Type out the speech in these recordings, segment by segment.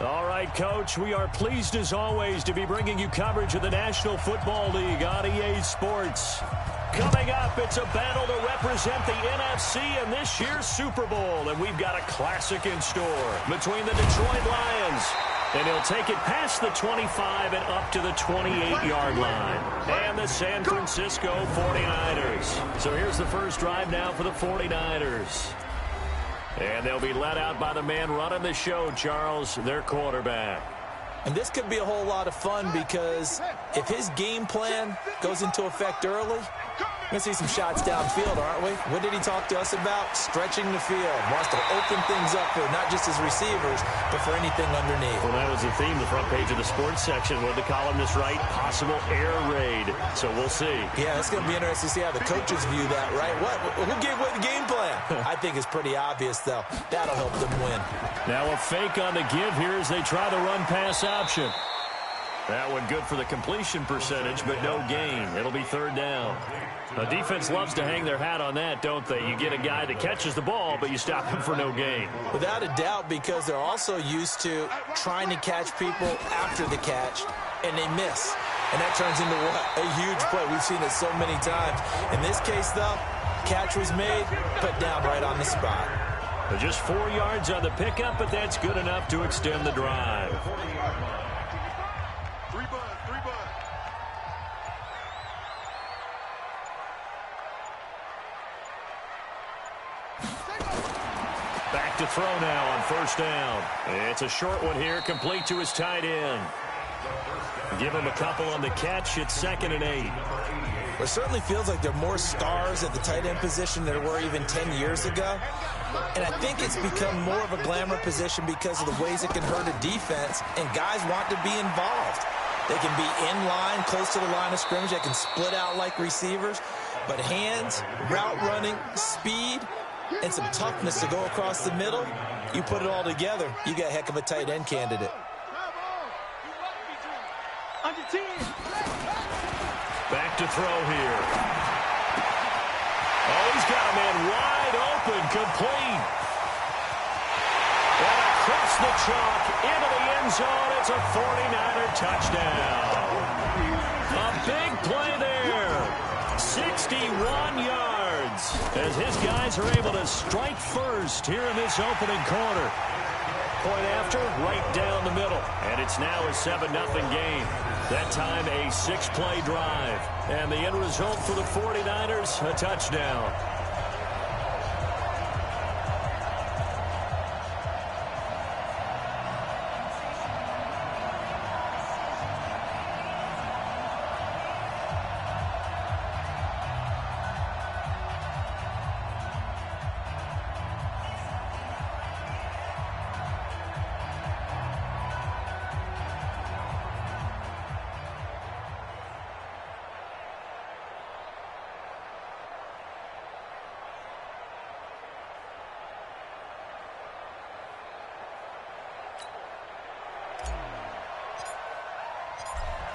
All right, Coach, we are pleased as always to be bringing you coverage of the National Football League on EA Sports. Coming up, it's a battle to represent the NFC in this year's Super Bowl, and we've got a classic in store between the Detroit Lions, and he'll take it past the 25 and up to the 28-yard line, and the San Francisco 49ers. So here's the first drive now for the 49ers. And they'll be let out by the man running the show, Charles, their quarterback. And this could be a whole lot of fun because if his game plan goes into effect early, we're going to see some shots downfield, aren't we? What did he talk to us about? Stretching the field. Wants to open things up for not just his receivers, but for anything underneath. Well, that was the theme, the front page of the sports section. What did the columnist write? Possible air raid. So we'll see. Yeah, it's going to be interesting to see how the coaches view that, right? Who gave away the game plan? I think it's pretty obvious, though. That'll help them win. Now a fake on the give here as they try the run-pass option. That one good for the completion percentage, but no gain. It'll be third down. The defense loves to hang their hat on that, don't they? You get a guy that catches the ball, but you stop him for no gain. Without a doubt, because they're also used to trying to catch people after the catch, and they miss. And that turns into what? A huge play. We've seen it so many times. In this case, though, catch was made, put down right on the spot. Just 4 yards on the pickup, but that's good enough to extend the drive. Back to throw now on first down. It's a short one here, complete to his tight end. Give him a couple on the catch. It's 2nd and 8. It certainly feels like there are more stars at the tight end position than there were even 10 years ago. And I think it's become more of a glamour position because of the ways it can hurt a defense, and guys want to be involved. They can be in line, close to the line of scrimmage. They can split out like receivers. But hands, route running, speed, and some toughness to go across the middle, you put it all together, you got a heck of a tight end candidate. Back to throw here. Oh, he's got a man wide open, complete. And across the chalk, into the end zone, it's a 49er touchdown. A big play there. 61 yards as his guys are able to strike first here in this opening quarter. Point after, right down the middle. And it's now a 7-0 game. That time a 6-play drive. And the end result for the 49ers, a touchdown.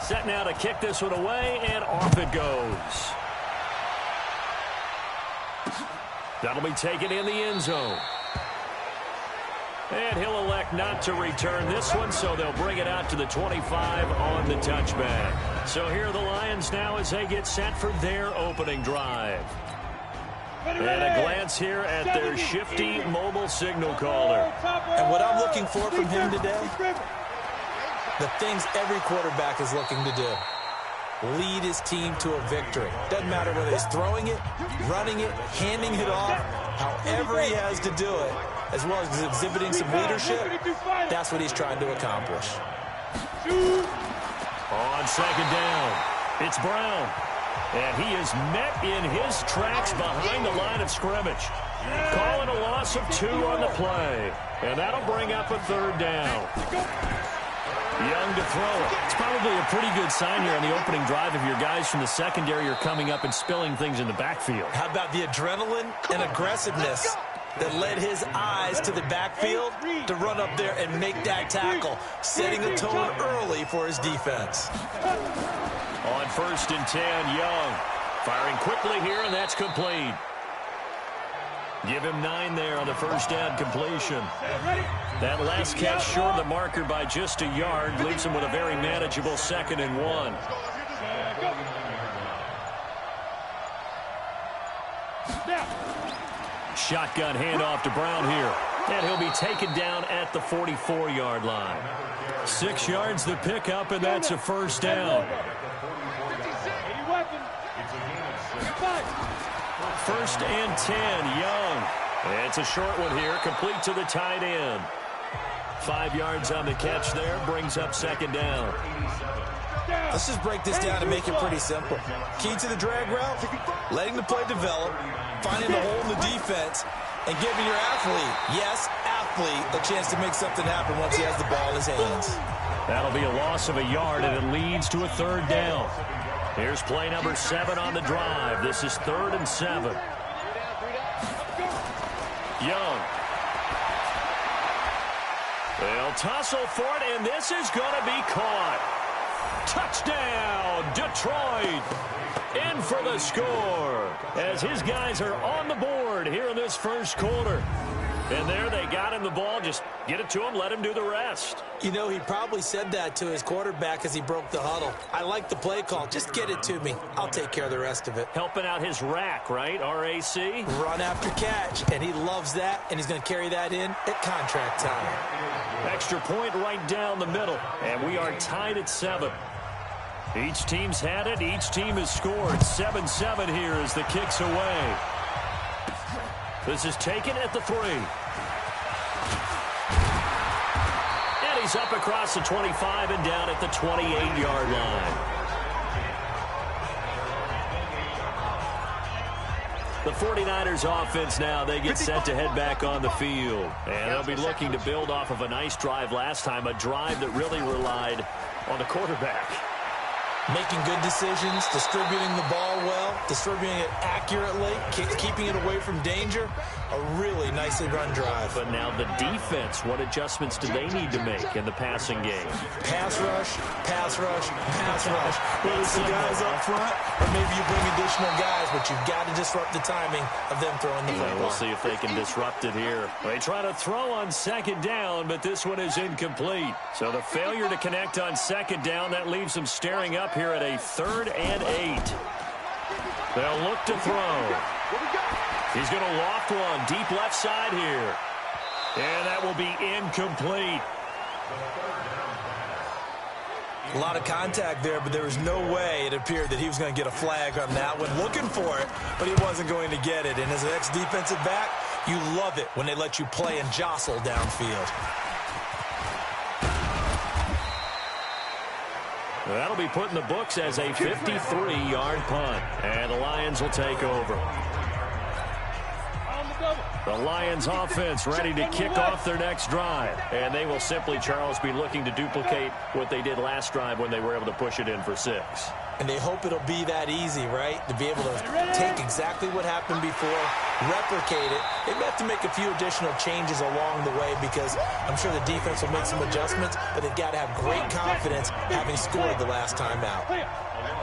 Set now to kick this one away, and off it goes. That'll be taken in the end zone. And he'll elect not to return this one, so they'll bring it out to the 25 on the touchback. So here are the Lions now as they get set for their opening drive. And a glance here at their shifty mobile signal caller. And what I'm looking for from him today, the things every quarterback is looking to do. Lead his team to a victory. Doesn't matter whether he's throwing it, running it, handing it off, however he has to do it, as well as exhibiting some leadership, that's what he's trying to accomplish. On second down, it's Brown. And he is met in his tracks behind the line of scrimmage. Calling a loss of 2 on the play. And that'll bring up a third down. Young to throw it. It's probably a pretty good sign here on the opening drive if your guys from the secondary are coming up and spilling things in the backfield. How about the adrenaline and aggressiveness that led his eyes to the backfield to run up there and make that tackle, setting the tone early for his defense. On 1st and 10, Young firing quickly here, and that's complete. Give him 9 there on the first down completion. That last catch short of the marker by just a yard leaves him with a very manageable 2nd and 1. Shotgun handoff to Brown here. And he'll be taken down at the 44-yard line. 6 yards the pickup, and that's a first down. First and 10, Young. It's a short one here, complete to the tight end. 5 yards on the catch there, brings up 2nd down. Let's just break this down and make it pretty simple. Key to the drag route, letting the play develop, finding the hole in the defense, and giving your athlete, yes, athlete, a chance to make something happen once he has the ball in his hands. That'll be a loss of a yard, and it leads to a 3rd down. Here's play number 7 on the drive. This is 3rd and 7. Young. They'll tussle for it, and this is going to be caught. Touchdown, Detroit. In for the score as his guys are on the board here in this first quarter. And there they got him the ball. Just get it to him, let him do the rest. You know, he probably said that to his quarterback as he broke the huddle. I like the play call. Just get it to me. I'll take care of the rest of it. Helping out his rack, right? RAC? Run after catch, and he loves that, and he's going to carry that in at contract time. Extra point right down the middle, and we are tied at 7. Each team's had it. Each team has scored. 7-7 here as the kick's away. This is taken at the 3. And he's up across the 25 and down at the 28-yard line. The 49ers offense now, they get set to head back on the field. And they'll be looking to build off of a nice drive last time, a drive that really relied on the quarterback. Making good decisions, distributing the ball well, distributing it accurately, keeping it away from danger. A really nicely run drive. But now the defense, what adjustments do they need to make in the passing game? Pass rush, pass rush, pass rush. Whether it's the guys up front or maybe you bring additional guys, but you've got to disrupt the timing of them throwing the football. We'll see if they can disrupt it here. They try to throw on 2nd down, but this one is incomplete. So the failure to connect on 2nd down, that leaves them staring up here at a 3rd and 8. They'll look to throw. He's going to loft one deep left side here. And that will be incomplete. A lot of contact there, but there was no way it appeared that he was going to get a flag on that one. Looking for it, but he wasn't going to get it. And as an ex-defensive back, you love it when they let you play and jostle downfield. That'll be put in the books as a 53-yard punt. And the Lions will take over. The Lions offense ready to kick off their next drive. And they will simply, Charles, be looking to duplicate what they did last drive when they were able to push it in for 6. And they hope it'll be that easy, right? To be able to take exactly what happened before, replicate it. They may have to make a few additional changes along the way because I'm sure the defense will make some adjustments, but they've got to have great confidence having scored the last time out.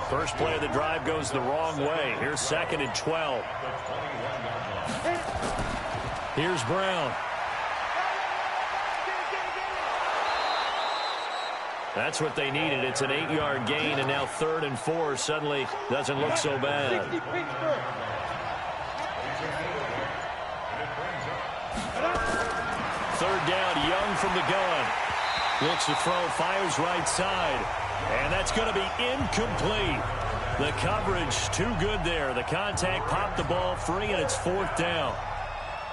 First play of the drive goes the wrong way. Here's 2nd and 12. Here's Brown. That's what they needed. It's an 8-yard gain, and now 3rd and 4 suddenly doesn't look so bad. 3rd down, Young from the gun. Looks to throw, fires right side. And that's going to be incomplete. The coverage too good there. The contact popped the ball free, and it's 4th down.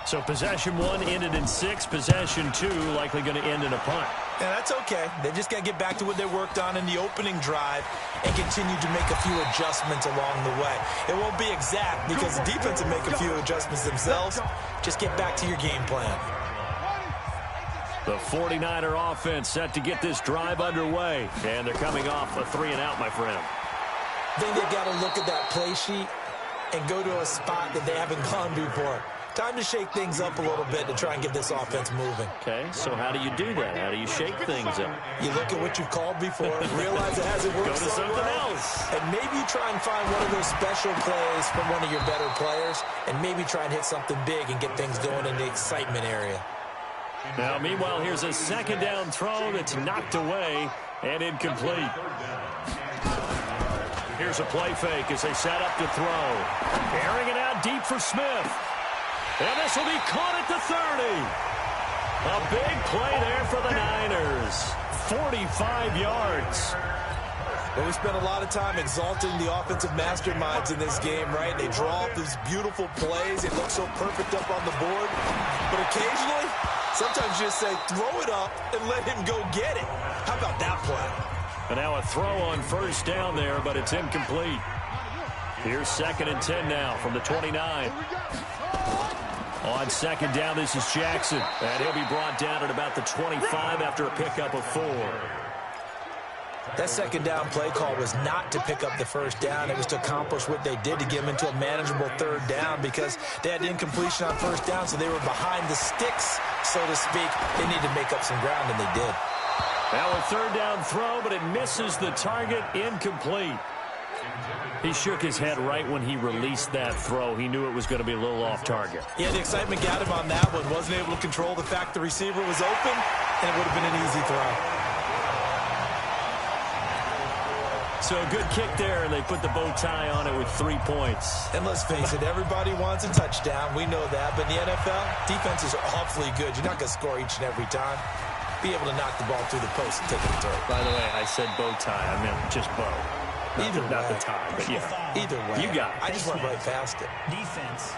So possession 1 ended in 6. Possession 2 likely going to end in a punt. Yeah, that's okay. They just got to get back to what they worked on in the opening drive and continue to make a few adjustments along the way. It won't be exact because the defense will make a few adjustments themselves. Just get back to your game plan. The 49er offense set to get this drive underway. And they're coming off a 3-and-out, my friend. Then they've got to look at that play sheet and go to a spot that they haven't gone before. Time to shake things up a little bit to try and get this offense moving. Okay, so how do you do that? How do you shake things up? You look at what you've called before, realize it hasn't worked so something else. And maybe you try and find one of those special plays from one of your better players, and maybe try and hit something big and get things going in the excitement area. Now, meanwhile, here's a second down throw that's knocked away and incomplete. Here's a play fake as they set up to throw. Airing it out deep for Smith. And this will be caught at the 30. A big play there for the Niners. 45 yards. Well, we spent a lot of time exalting the offensive masterminds in this game, right? They draw up these beautiful plays. It looks so perfect up on the board. But occasionally, sometimes you just say, throw it up and let him go get it. How about that play? And now a throw on first down there, but it's incomplete. Here's 2nd and 10 now from the 29. On second down, this is Jackson. And he'll be brought down at about the 25 after a pickup of 4. That second down play call was not to pick up the first down. It was to accomplish what they did to get them into a manageable third down because they had incompletion on first down, so they were behind the sticks, so to speak. They needed to make up some ground, and they did. Now a third down throw, but it misses the target. Incomplete. He shook his head right when he released that throw. He knew it was going to be a little off target. Yeah, the excitement got him on that one. Wasn't able to control the fact the receiver was open, and it would have been an easy throw. So a good kick there, and they put the bow tie on it with 3 points. And let's face it, everybody wants a touchdown. We know that. But in the NFL, defenses are awfully good. You're not going to score each and every time. Be able to knock the ball through the post and take it to it. By the way, I said bow tie. I meant just bow. Not the tie, but yeah. Either way. You got it. I just went right past it. Defense.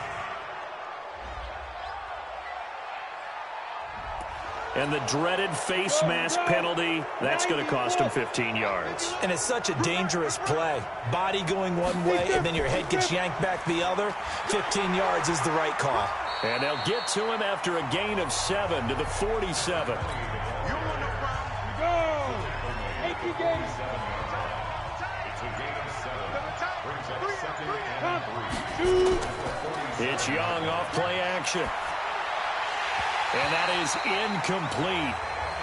And the dreaded face mask penalty, that's going to cost him 15 yards. And it's such a dangerous play. Body going one way, and then your head gets yanked back the other. 15 yards is the right call. And they'll get to him after a gain of 7 to the 47. It's Young off play action. And that is incomplete.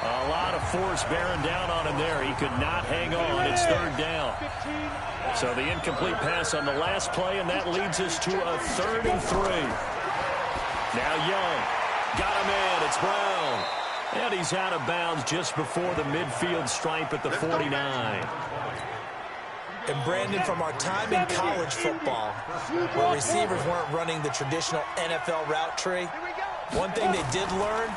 A lot of force bearing down on him there. He could not hang on. It's third down. So the incomplete pass on the last play, and that leads us to a 3rd and 3. Now Young. Got him in. It's Brown. And he's out of bounds just before the midfield stripe at the 49. And Brandon, from our time in college football, where receivers weren't running the traditional NFL route tree, one thing they did learn,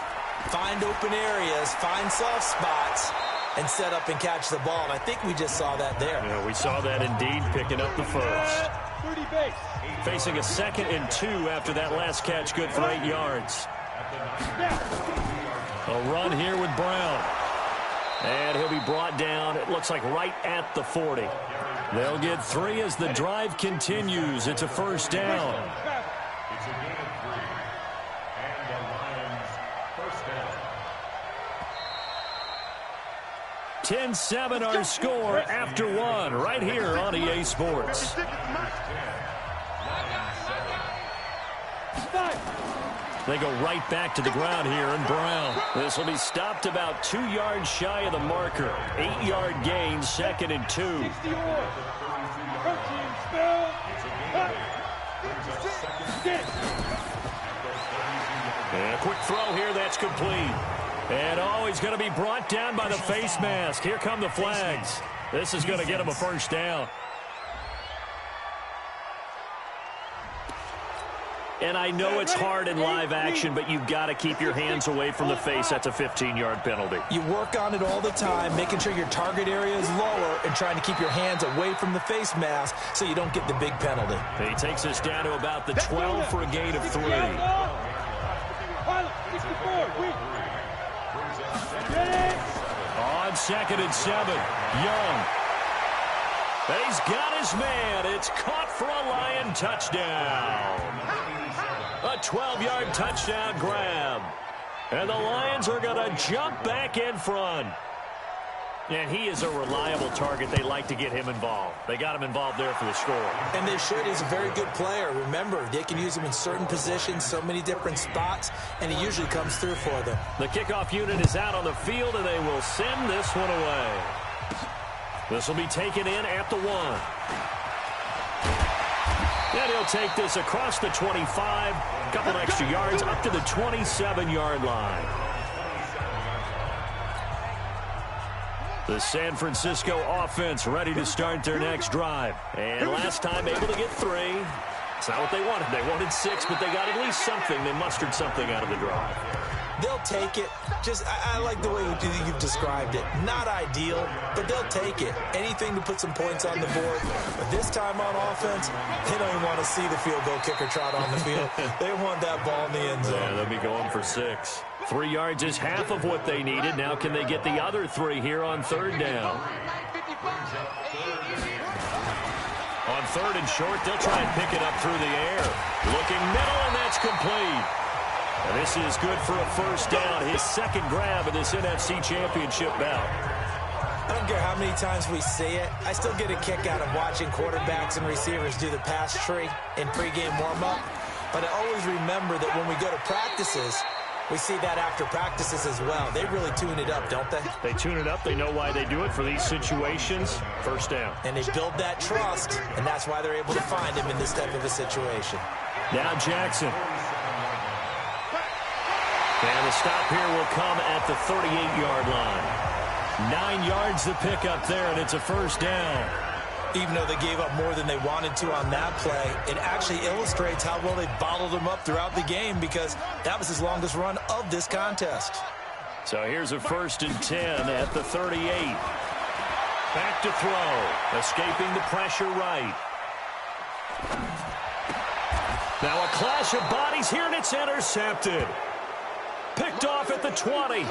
find open areas, find soft spots, and set up and catch the ball. And I think we just saw that there. Yeah, we saw that indeed, picking up the first. Facing a 2nd and 2 after that last catch, good for 8 yards. A run here with Brown. And he'll be brought down, it looks like right at the 40. They'll get 3 as the drive continues. It's a first down. 10-7 our score after 1 right here on EA Sports. They go right back to the ground here, and Brown. This will be stopped about 2 yards shy of the marker. 8-yard gain, 2nd and 2. And a quick throw here, that's complete. And he's going to be brought down by the face mask. Here come the flags. This is going to get him a first down. And I know it's hard in live action, but you've got to keep your hands away from the face. That's a 15-yard penalty. You work on it all the time, making sure your target area is lower and trying to keep your hands away from the face mask so you don't get the big penalty. He takes us down to about the 12 for a gain of 3. On 2nd and 7, Young. He's got his man. It's caught for a Lion touchdown. A 12-yard touchdown grab. And the Lions are going to jump back in front. And he is a reliable target. They like to get him involved. They got him involved there for the score. And they should. He's a very good player. Remember, they can use him in certain positions, so many different spots, and he usually comes through for them. The kickoff unit is out on the field, and they will send this one away. This will be taken in at the 1. And he'll take this across the 25, a couple extra yards up to the 27-yard line. The San Francisco offense ready to start their next drive. And last time able to get 3. It's not what they wanted. They wanted 6, but they got at least something. They mustered something out of the drive. They'll take it. I like the way you've described it. Not ideal, but they'll take it. Anything to put some points on the board. But this time on offense, they don't even want to see the field goal kicker trot on the field. They want that ball in the end zone. Yeah, they'll be going for 6. 3 yards is half of what they needed. Now can they get the other 3 here on 3rd down? On 3rd and short, they'll try and pick it up through the air. Looking middle, and that's complete. And this is good for a 1st down. His 2nd grab of this NFC Championship bout. I don't care how many times we see it. I still get a kick out of watching quarterbacks and receivers do the pass tree in pregame warm-up. But I always remember that when we go to practices, we see that after practices as well. They really tune it up, don't they? They tune it up. They know why they do it for these situations. 1st down. And they build that trust, and that's why they're able to find him in this type of a situation. Now Jackson. And the stop here will come at the 38-yard line. 9 yards to pick up there, and it's a 1st down. Even though they gave up more than they wanted to on that play, it actually illustrates how well they bottled him up throughout the game because that was his longest run of this contest. So here's a 1st and 10 at the 38. Back to throw. Escaping the pressure right. Now a clash of bodies here, and it's intercepted. Picked off at the 20.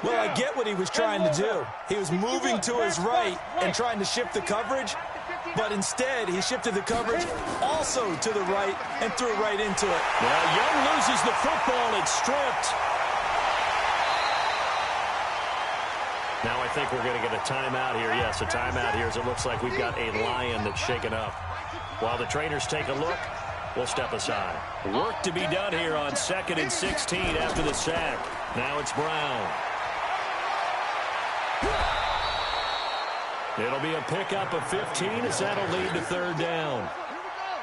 Well, I get what he was trying to do. He was moving to his right and trying to shift the coverage, but instead he shifted the coverage also to the right and threw right into it. Now Young loses the football. It's stripped. Now I think we're going to get a timeout here. Yes, a timeout here as it looks like we've got a Lion that's shaken up. While the trainers take a look, we'll step aside. Work to be done here on 2nd and 16 after the sack. Now it's Brown. It'll be a pickup of 15 as that'll lead to 3rd down.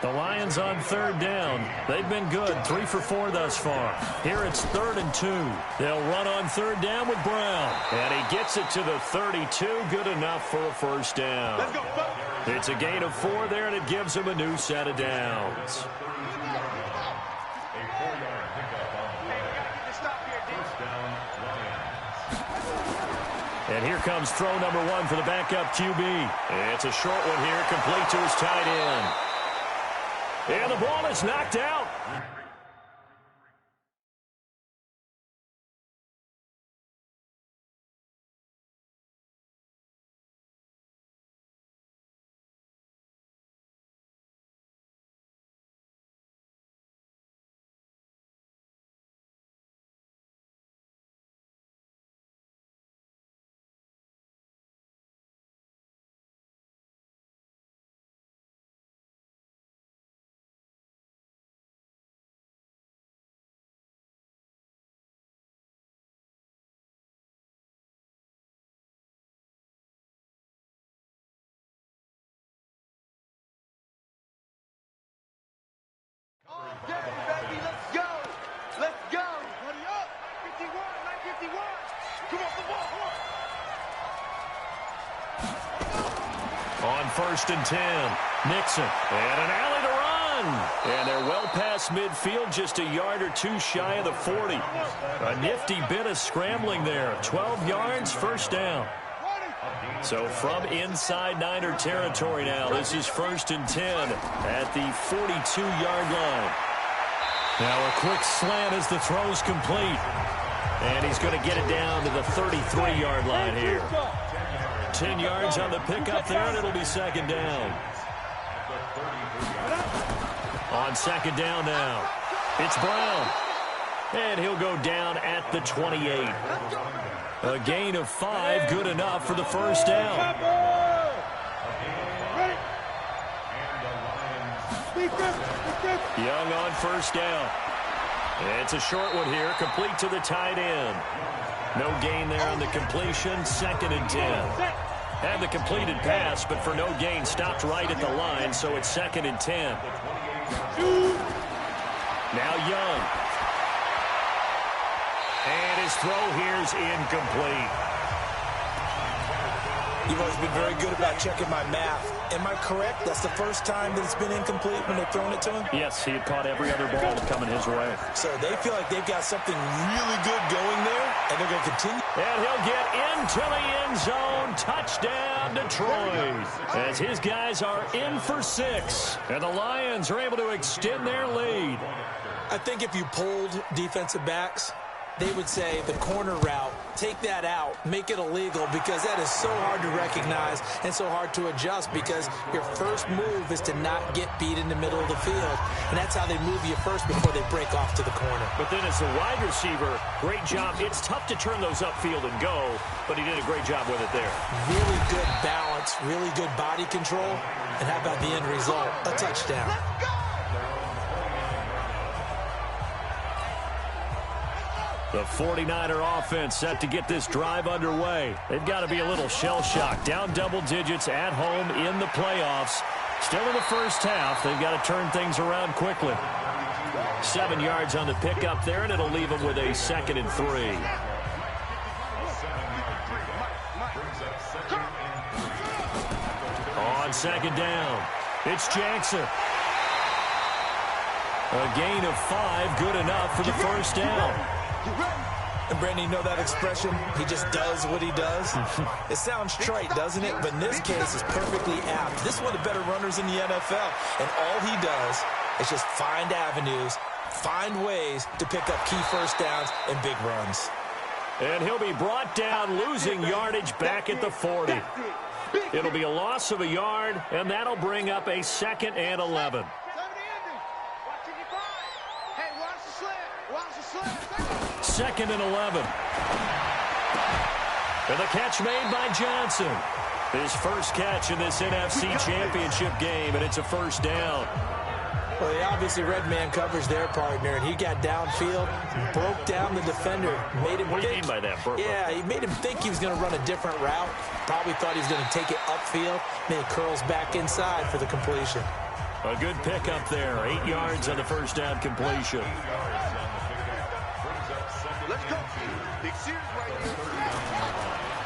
The Lions on 3rd down. They've been good, 3 for 4 thus far. Here it's 3rd and 2. They'll run on 3rd down with Brown. And he gets it to the 32. Good enough for a 1st down. Let's go. It's a gain of 4 there, and it gives him a new set of downs. And here comes throw number 1 for the backup QB. And it's a short one here, complete to his tight end. And the ball is knocked out. Yeah, baby, let's go. Let's go. Hurry up. 51, 951. Come on, come on. On 1st and 10, Nixon. And an alley to run. And they're well past midfield, just a yard or 2 shy of the 40. A nifty bit of scrambling there. 12 yards, 1st down. So from inside Niner territory now, this is 1st and 10 at the 42-yard line. Now a quick slant as the throw's complete. And he's going to get it down to the 33-yard line here. 10 yards on the pickup there, and it'll be 2nd down. On 2nd down now, it's Brown. And he'll go down at the 28. A gain of 5, good enough for the first down. Young on first down. It's a short one here, complete to the tight end. No gain there on the completion, 2nd and 10. Had the completed pass, but for no gain, stopped right at the line, so it's 2nd and 10. Now Young. And his throw here is incomplete. You've always been very good about checking my math. Am I correct? That's the first time that it's been incomplete when they've thrown it to him? Yes, he had caught every other ball coming his way. So they feel like they've got something really good going there, and they're going to continue. And he'll get into the end zone. Touchdown, Detroit. As his guys are in for 6. And the Lions are able to extend their lead. I think if you polled defensive backs, they would say the corner route, take that out, make it illegal, because that is so hard to recognize and so hard to adjust, because your first move is to not get beat in the middle of the field. And that's how they move you first before they break off to the corner. But then as the wide receiver, great job. It's tough to turn those upfield and go, but he did a great job with it there. Really good balance, really good body control. And how about the end result? A touchdown. The 49er offense set to get this drive underway. They've got to be a little shell-shocked. Down double digits at home in the playoffs. Still in the first half. They've got to turn things around quickly. 7 yards on the pickup there, and it'll leave them with a 2nd and 3. On 2nd down, it's Jackson. A gain of 5, good enough for the first down. And Brandon, you know that expression? He just does what he does. It sounds trite, doesn't it? But in this case, it's perfectly apt. This is one of the better runners in the NFL. And all he does is just find avenues, find ways to pick up key first downs and big runs. And he'll be brought down, losing yardage back at the 40. It'll be a loss of a yard, and that'll bring up a 2nd and 11. 2nd and 11. And the catch made by Johnson. His first catch in this NFC Championship game, and it's a first down. Well, he obviously read man coverage their partner, and he got downfield, broke down the defender, made him What do you mean by that, Burpo? Yeah, he made him think he was going to run a different route. Probably thought he was going to take it upfield, then it curls back inside for the completion. A good pickup there. 8 yards on the first down completion. Let's go. Big series right here.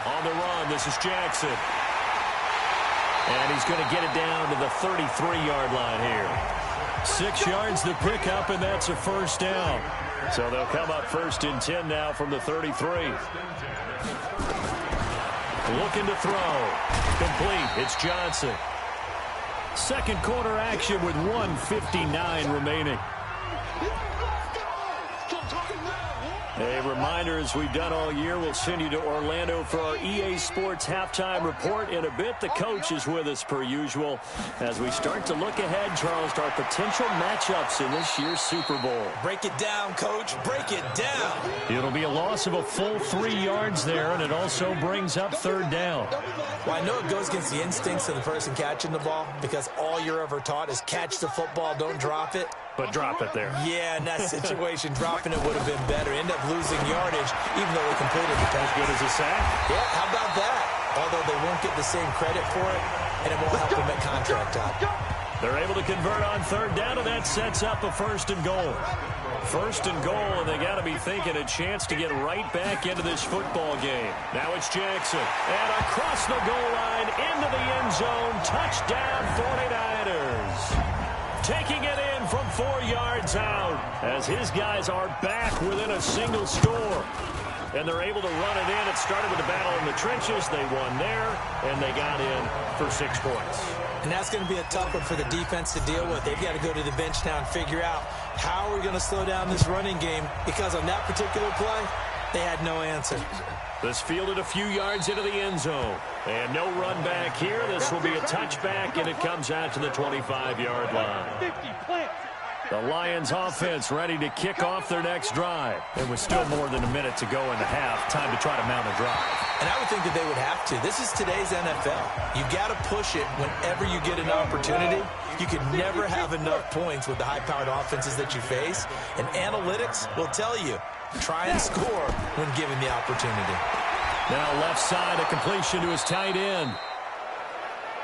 On the run, this is Jackson. And he's going to get it down to the 33-yard line here. 6 yards the pickup, and that's a first down. So they'll come up 1st and 10 now from the 33. Looking to throw. Complete. It's Johnson. Second quarter action with 1:59 remaining. A reminder, as we've done all year, we'll send you to Orlando for our EA Sports halftime report. In a bit, the coach is with us per usual as we start to look ahead, Charles, to our potential matchups in this year's Super Bowl. Break it down, Coach. Break it down. It'll be a loss of a full 3 yards there, and it also brings up 3rd down. Well, I know it goes against the instincts of the person catching the ball, because all you're ever taught is catch the football, don't drop it. But drop it there. Yeah, in that situation, dropping it would have been better. End up losing yardage, even though they completed the pass. As good as a sack? Yeah, how about that? Although they won't get the same credit for it, and it won't help them at contract time. They're able to convert on 3rd down, and that sets up a 1st and goal. 1st and goal, and they got to be thinking a chance to get right back into this football game. Now it's Jackson. And across the goal line, into the end zone. Touchdown, 49ers. Taking it in from 4 yards out as his guys are back within a single score. And they're able to run it in. It started with a battle in the trenches. They won there, and they got in for 6 points. And that's going to be a tough one for the defense to deal with. They've got to go to the bench now and figure out how we're going to slow down this running game, because on that particular play, they had no answer. This fielded a few yards into the end zone. And no run back here. This will be a touchback, and it comes out to the 25-yard line. 50 plants. The Lions offense ready to kick off their next drive. It was still more than a minute to go in the half. Time to try to mount a drive. And I would think that they would have to. This is today's NFL. You've got to push it whenever you get an opportunity. You can never have enough points with the high-powered offenses that you face. And analytics will tell you, try and score when given the opportunity. Now left side, a completion to his tight end.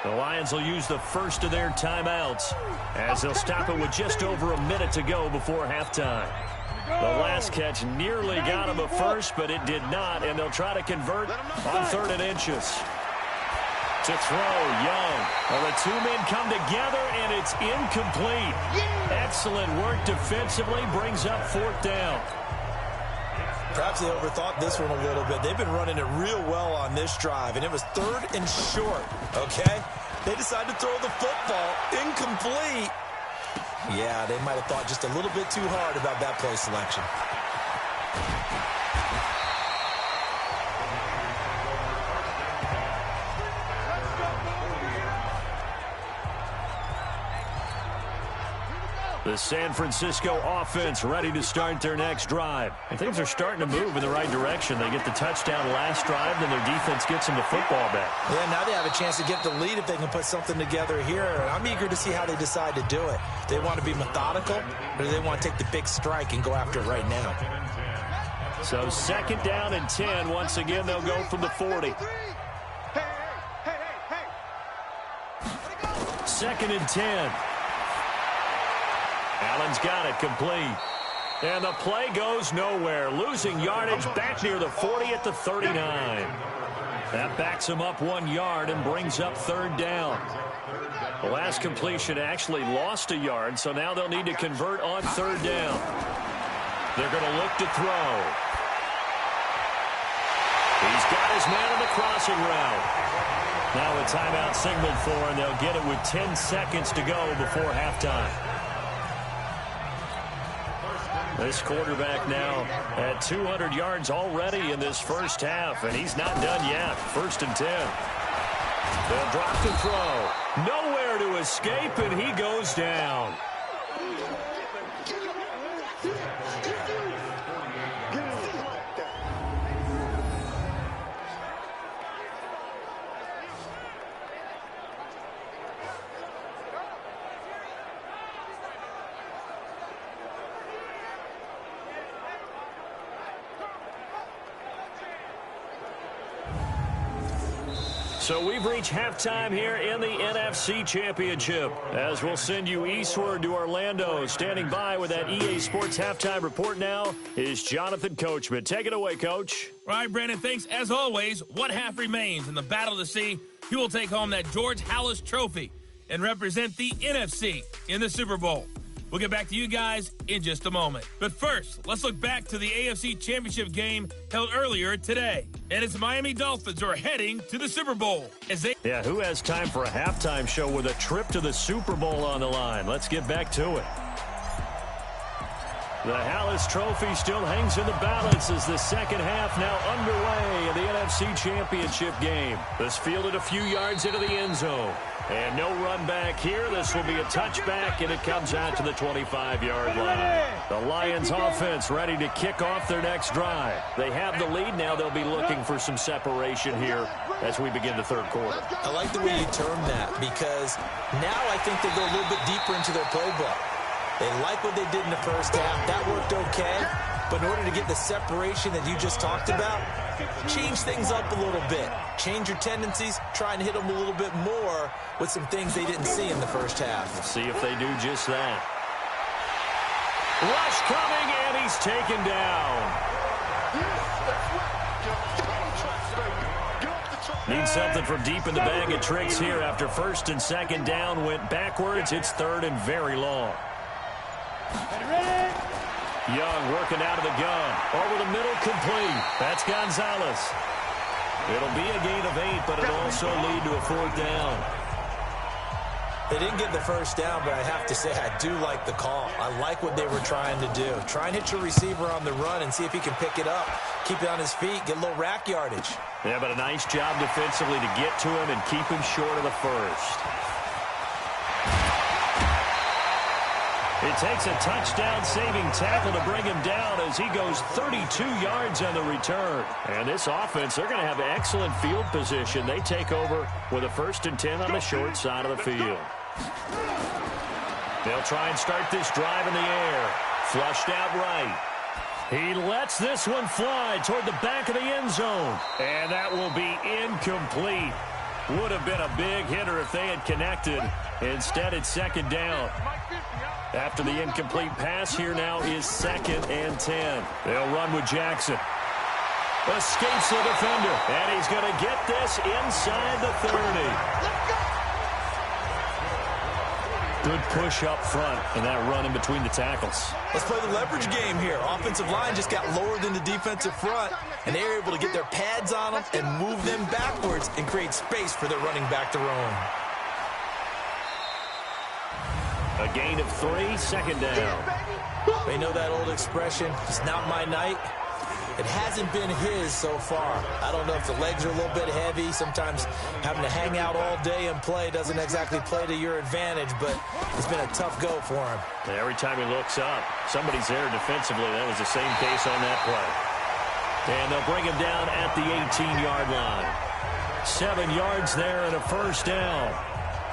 The Lions will use the first of their timeouts as they'll stop it with just over a minute to go before halftime. The last catch nearly got him a first, but it did not, and they'll try to convert on 3rd and inches. To throw, Young. Well, the two men come together, and it's incomplete. Excellent work defensively, brings up 4th down. Perhaps they overthought this one a little bit. They've been running it real well on this drive, and it was 3rd and short, okay? They decided to throw the football. Incomplete. Yeah, they might have thought just a little bit too hard about that play selection. The San Francisco offense ready to start their next drive. And things are starting to move in the right direction. They get the touchdown last drive, then their defense gets them the football back. Yeah, now they have a chance to get the lead if they can put something together here. And I'm eager to see how they decide to do it. Do they want to be methodical, or do they want to take the big strike and go after it right now? So 2nd down and 10. Once again, they'll go from the 40. 2nd and 10. Allen's got it complete. And the play goes nowhere. Losing yardage back near the 40 at the 39. That backs him up 1 yard and brings up 3rd down. The last completion actually lost a yard, so now they'll need to convert on 3rd down. They're going to look to throw. He's got his man on the crossing route. Now a timeout signaled for, and they'll get it with 10 seconds to go before halftime. This quarterback now at 200 yards already in this first half, and he's not done yet. 1st and 10. They'll drop to throw. Nowhere to escape, and he goes down. So we've reached halftime here in the NFC Championship, as we'll send you eastward to Orlando. Standing by with that EA Sports halftime report now is Jonathan Coachman. Take it away, Coach. All right, Brandon, thanks. As always, one half remains in the battle to see who will take home that George Halas Trophy and represent the NFC in the Super Bowl. We'll get back to you guys in just a moment. But first, let's look back to the AFC Championship game held earlier today. And it's Miami Dolphins who are heading to the Super Bowl. Yeah, who has time for a halftime show with a trip to the Super Bowl on the line? Let's get back to it. The Halas Trophy still hangs in the balance as the second half now underway in the NFC Championship game. This fielded a few yards into the end zone. And no run back here. This will be a touchback, and it comes out to the 25-yard line. The Lions offense ready to kick off their next drive. They have the lead now. They'll be looking for some separation here as we begin the 3rd quarter. I like the way you term that, because now I think they go a little bit deeper into their playbook. They like what they did in the first half. That worked okay. But in order to get the separation that you just talked about, change things up a little bit. Change your tendencies. Try and hit them a little bit more with some things they didn't see in the first half. We'll see if they do just that. Rush coming, and he's taken down. Need something from deep in the bag of tricks here after 1st and 2nd down. Went backwards. It's 3rd and very long. Young working out of the gun. Over the middle, complete. That's Gonzalez. It'll be a gain of 8, but it'll also lead to a 4th down. They didn't get the first down, but I have to say I do like the call. I like what they were trying to do. Try and hit your receiver on the run and see if he can pick it up. Keep it on his feet, get a little rack yardage. Yeah, but a nice job defensively to get to him and keep him short of the first. It takes a touchdown-saving tackle to bring him down as he goes 32 yards on the return. And this offense, they're going to have excellent field position. They take over with a 1st and 10 on the short side of the field. They'll try and start this drive in the air. Flushed out right. He lets this one fly toward the back of the end zone. And that will be incomplete. Would have been a big hitter if they had connected. Instead, it's 2nd down. After the incomplete pass, here now is 2nd and 10. They'll run with Jackson. Escapes the defender. And he's going to get this inside the 30. Good push up front and that run in between the tackles. Let's play the leverage game here. Offensive line just got lowered in the defensive front, and they were able to get their pads on them and move them backwards and create space for their running back to roam. A gain of 3, 2nd down. They know that old expression, it's not my night. It hasn't been his so far. I don't know if the legs are a little bit heavy. Sometimes having to hang out all day and play doesn't exactly play to your advantage, but it's been a tough go for him. And every time he looks up, somebody's there defensively. That was the same case on that play. And they'll bring him down at the 18-yard line. 7 yards there and a 1st down.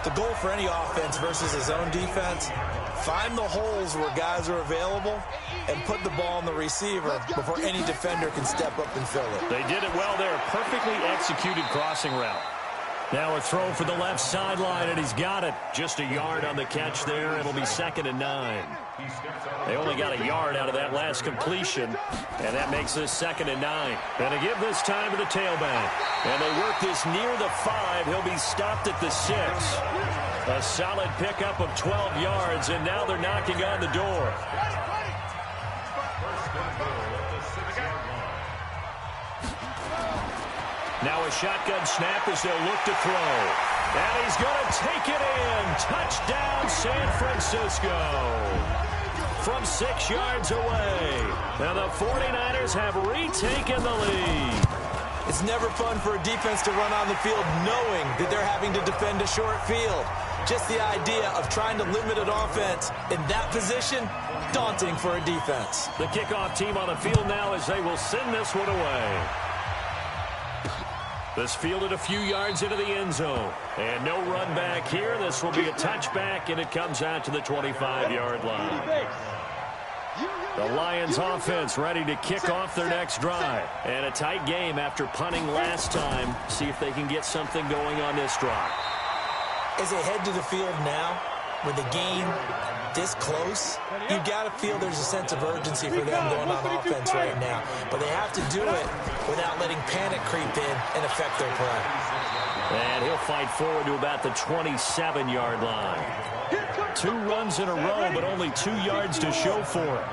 The goal for any offense versus his own defense, find the holes where guys are available and put the ball on the receiver before any defender can step up and fill it. They did it well there. Perfectly executed crossing route. Now a throw for the left sideline, and he's got it. Just a yard on the catch there. It'll be 2nd and 9. They only got a yard out of that last completion, and that makes this 2nd and 9. And to give this time to the tailback. And they work this near the 5. He'll be stopped at the 6. A solid pickup of 12 yards, and now they're knocking on the door. Now a shotgun snap as they'll look to throw. And he's going to take it in. Touchdown, San Francisco. From 6 yards away. Now the 49ers have retaken the lead. It's never fun for a defense to run on the field knowing that they're having to defend a short field. Just the idea of trying to limit an offense in that position, daunting for a defense. The kickoff team on the field now as they will send this one away. This fielded a few yards into the end zone. And no run back here. This will be a touchback, and it comes out to the 25-yard line. The Lions offense ready to kick off their next drive. And a tight game after punting last time. See if they can get something going on this drive. As they head to the field now, with the game this close, you got to feel there's a sense of urgency for them going on offense right now. But they have to do it without letting panic creep in and affect their play. And he'll fight forward to about the 27-yard line. 2 runs in a row, but only 2 yards to show for it.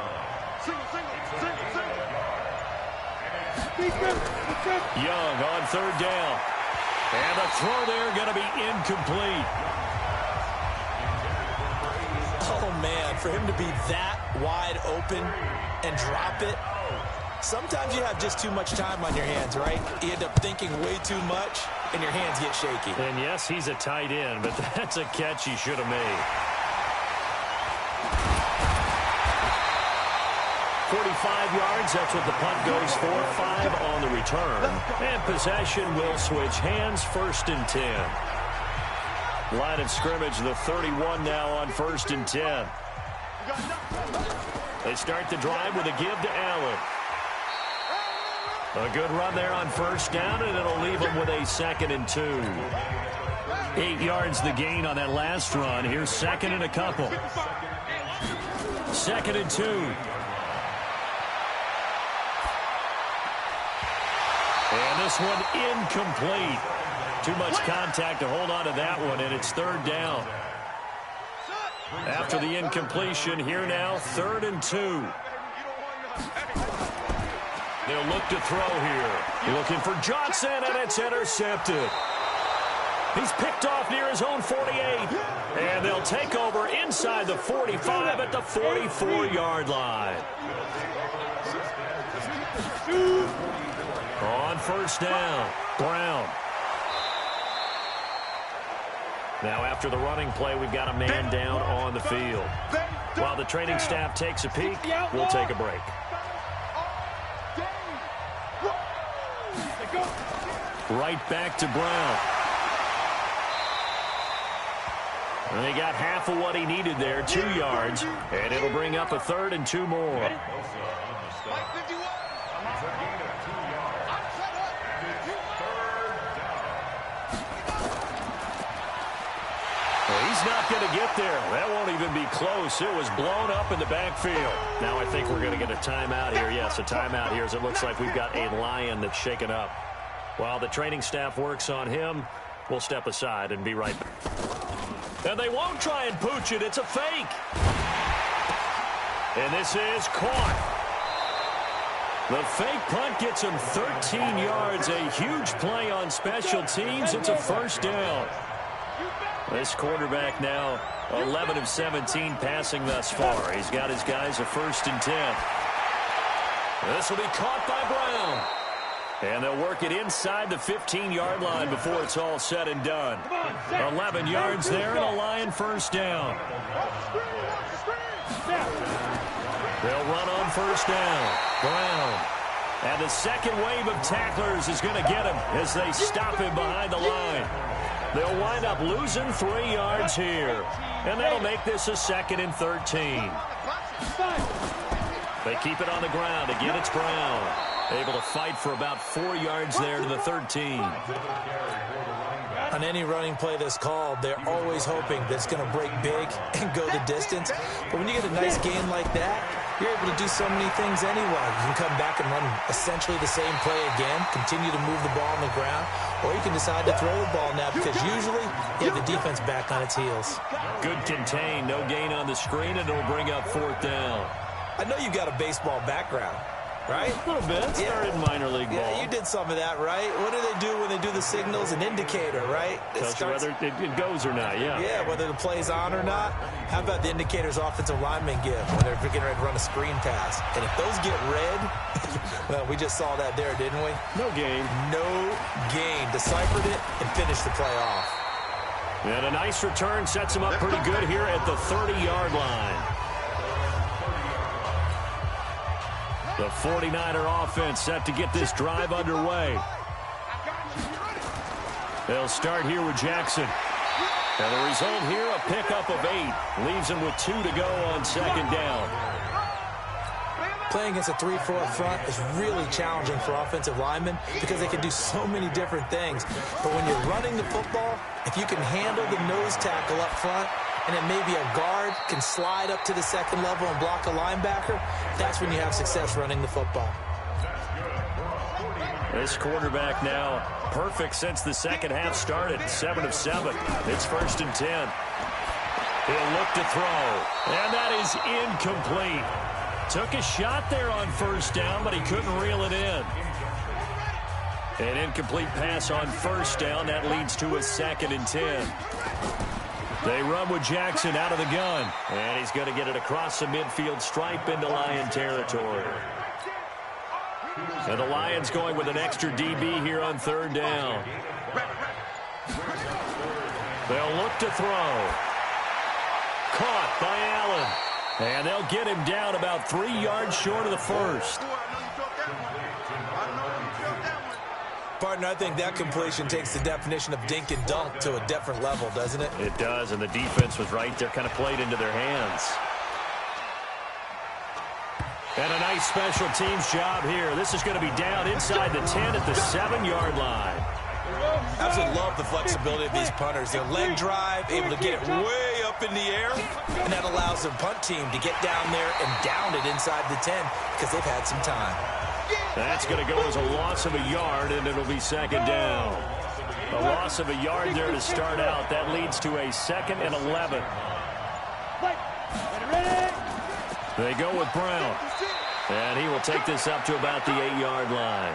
Young on 3rd down. And the throw there going to be incomplete. Oh, man, for him to be that wide open and drop it, sometimes you have just too much time on your hands, right? You end up thinking way too much, and your hands get shaky. And, yes, he's a tight end, but that's a catch he should have made. 45 yards, that's what the punt goes for. 5 on the return. And possession will switch hands, 1st and 10. Line of scrimmage, the 31 now on 1st and 10. They start the drive with a give to Allen. A good run there on 1st down, and it'll leave them with a 2nd and 2. 8 yards the gain on that last run. Here's 2nd and a couple. 2nd and 2. And this one incomplete. Too much contact to hold on to that one, and it's 3rd down. After the incompletion, here now, 3rd and 2. They'll look to throw here. Looking for Johnson, and it's intercepted. He's picked off near his own 48. And they'll take over inside the 45 at the 44-yard line. On 1st down, Brown. Now after the running play, we've got a man down on the field. While the training staff takes a peek, we'll take a break. Right back to Brown. And he got half of what he needed there, 2 yards, and it'll bring up a 3rd and 2 more. He's not going to get there. That won't even be close. It was blown up in the backfield. Now I think we're going to get a timeout here. Yes, a timeout here as it looks like we've got a Lion that's shaken up. While the training staff works on him, we'll step aside and be right back. And they won't try and pooch it. It's a fake. And this is caught. The fake punt gets him 13 yards. A huge play on special teams. It's a 1st down. This quarterback now 11 of 17 passing thus far. He's got his guys a 1st and 10. This will be caught by Brown. And they'll work it inside the 15-yard line before it's all said and done. 11 yards there and a Lion 1st down. They'll run on 1st down. Brown. And the second wave of tacklers is going to get him as they stop him behind the line. They'll wind up losing 3 yards here. And that'll make this a 2nd and 13. They keep it on the ground. Again, it's Brown. Able to fight for about 4 yards there to the 13. On any running play that's called, they're always hoping that it's going to break big and go the distance. But when you get a nice game like that, you're able to do so many things anyway. You can come back and run essentially the same play again, continue to move the ball on the ground, or you can decide to throw the ball now because usually you have the defense back on its heels. Good contain, no gain on the screen, and it'll bring up 4th down. I know you've got a baseball background, right? A little bit. Started minor league ball. Yeah, you did some of that, right? What do they do when they do the signals? An indicator, right? Tells you whether it goes or not, yeah. Yeah, whether the play's on or not. How about the indicators offensive linemen give when they're getting ready to run a screen pass? And if those get red, well, we just saw that there, didn't we? No gain. No gain. Deciphered it and finished the play off. And a nice return sets him up pretty good here at the 30-yard line. The 49er offense set to get this drive underway. They'll start here with Jackson. And the result here, a pickup of 8. Leaves him with 2 to go on 2nd down. Playing against a 3-4 front is really challenging for offensive linemen because they can do so many different things. But when you're running the football, if you can handle the nose tackle up front, and then maybe a guard can slide up to the 2nd level and block a linebacker, that's when you have success running the football. This quarterback now perfect since the 2nd half started. 7 of 7. It's 1st and 10. He'll look to throw. And that is incomplete. Took a shot there on 1st down, but he couldn't reel it in. An incomplete pass on 1st down. That leads to a 2nd and 10. They run with Jackson out of the gun. And he's going to get it across the midfield stripe into Lion territory. And the Lions going with an extra DB here on 3rd down. They'll look to throw. Caught by Allen. And they'll get him down about 3 yards short of the 1st. Partner, I think that completion takes the definition of dink and dunk to a different level, doesn't it? It does, and the defense was right there, kind of played into their hands. And a nice special teams job here. This is going to be down inside the 10 at the 7-yard line. Absolutely love the flexibility of these punters. Their leg drive, able to get it way up in the air, and that allows their punt team to get down there and down it inside the 10 because they've had some time. That's going to go as a loss of a yard, and it'll be 2nd down. A loss of a yard there to start out. That leads to a 2nd and 11. They go with Brown. And he will take this up to about the 8-yard line.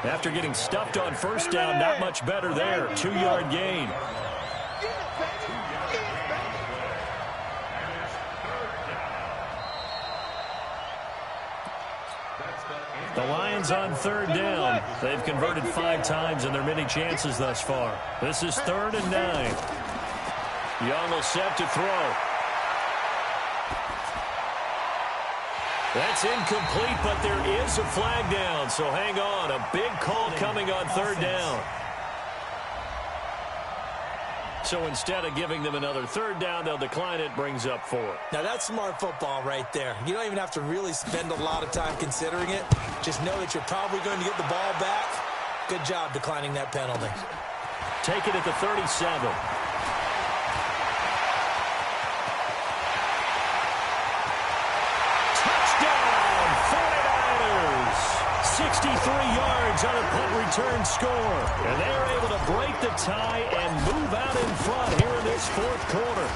After getting stuffed on 1st down, not much better there. 2-yard gain. The Lions on 3rd down. They've converted 5 times in their many chances thus far. This is 3rd and 9. Young will set to throw. That's incomplete, but there is a flag down, so hang on. A big call coming on third down. So instead of giving them another third down, they'll decline it, brings up 4. Now, that's smart football right there. You don't even have to really spend a lot of time considering it. Just know that you're probably going to get the ball back. Good job declining that penalty. Take it at the 37. Touchdown, 49ers. 63 yards on a punt return score. And they're able to break the tie and move out in front here in this fourth quarter.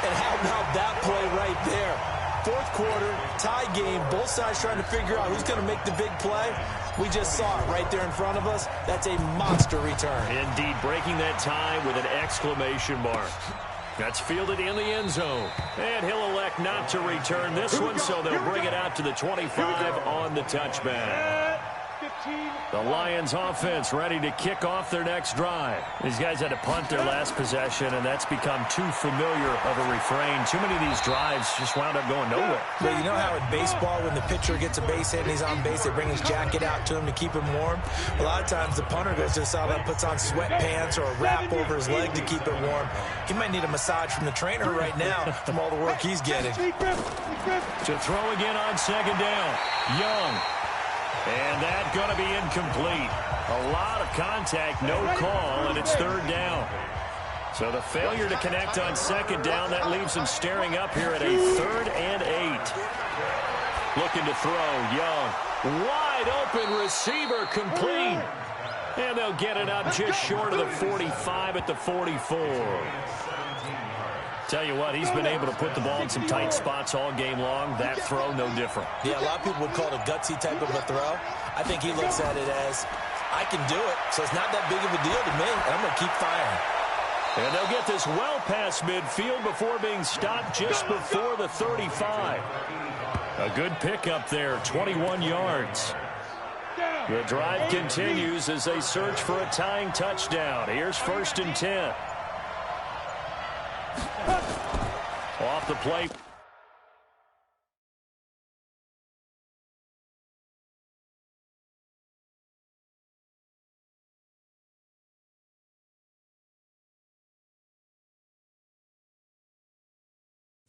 And how about that play right there? Fourth quarter, tie game, both sides trying to figure out who's going to make the big play. We just saw it right there in front of us. That's a monster return. Indeed, breaking that tie with an exclamation mark. That's fielded in the end zone. And he'll elect not to return this one, so they'll bring it out to the 25 on the touchback. The Lions offense ready to kick off their next drive. These guys had to punt their last possession, and that's become too familiar of a refrain. Too many of these drives just wound up going nowhere. Well, you know how in baseball, when the pitcher gets a base hit and he's on base, they bring his jacket out to him to keep him warm? A lot of times the punter goes to the sideline, puts on sweatpants or a wrap over his leg to keep it warm. He might need a massage from the trainer right now from all the work he's getting. To throw again on second down. Young. And that's going to be incomplete. A lot of contact, no call, and it's third down. So the failure to connect on second down, that leaves him staring up here at a 3rd and 8. Looking to throw, Young. Wide open receiver, complete. And they'll get it up just short of the 45 at the 44. Tell you what, he's been able to put the ball in some tight spots all game long. That throw, no different. Yeah, a lot of people would call it a gutsy type of a throw. I think he looks at it as, I can do it, so it's not that big of a deal to me, and I'm going to keep firing. And they'll get this well past midfield before being stopped just before the 35. A good pickup there, 21 yards. The drive continues as they search for a tying touchdown. Here's 1st and 10. Off the plate.